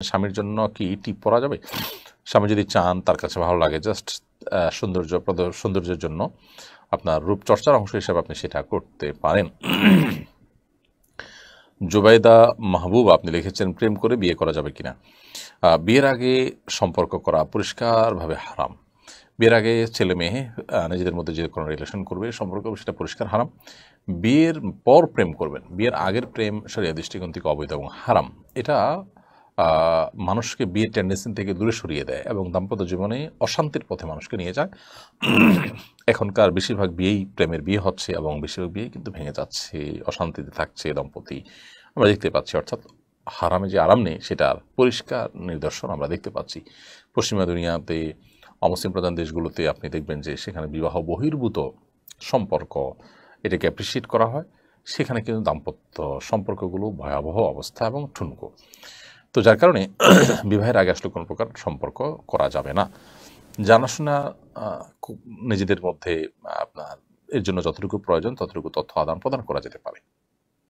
স্বামীর জন্য কি টিপ পরা যাবে? স্বামী যদি চান, তার কাছে ভালো লাগে, জাস্ট সৌন্দর্যের জন্য আপনার রূপচর্চার অংশ হিসেবে আপনি সেটা করতে পারেন। জুবাইদা মাহবুব আপনি লিখেছেন, প্রেম করে বিয়ে করা যাবে কিনা? বিয়ের আগে সম্পর্ক করা পরিষ্কারভাবে হারাম। বিয়ের আগে ছেলে মেয়ে নিজেদের মধ্যে যে কোনো রিলেশন করবে, সম্পর্ক করবে, সেটা পরিষ্কার হারাম। বিয়ের পর প্রেম করবেন, বিয়ের আগের প্রেম শরিয়া দৃষ্টিকোণ থেকে অবৈধ এবং হারাম। এটা মানুষকে বিয়ের টেন্ডেন্সি থেকে দূরে সরিয়ে দেয় এবং দাম্পত্য জীবনে অশান্তির পথে মানুষকে নিয়ে যায়। এখনকার বেশিরভাগ বিয়েই প্রেমের বিয়ে হচ্ছে এবং বেশিরভাগ বিয়ে কিন্তু ভেঙে যাচ্ছে, অশান্তিতে থাকছে দম্পতি, আমরা দেখতে পাচ্ছি। অর্থাৎ হারামে যে আরাম নেই, সেটার পরিষ্কার নিদর্শন আমরা দেখতে পাচ্ছি। পশ্চিমা দুনিয়াতে, অমুসলিম প্রধান দেশগুলোতে আপনি দেখবেন যে সেখানে বিবাহ বহির্ভূত সম্পর্ক এটাকে অ্যাপ্রিসিয়েট করা হয়। সেখানে কিন্তু দাম্পত্য সম্পর্কগুলো ভয়াবহ অবস্থা এবং ঠুনকো। তো যার কারণে বিবাহের আগে আসলে কোনো প্রকার সম্পর্ক করা যাবে না। জানাশোনা নিজেদের মধ্যে আপনার এর জন্য যতটুকু প্রয়োজন ততটুকু তথ্য আদান প্রদান করা যেতে পারে।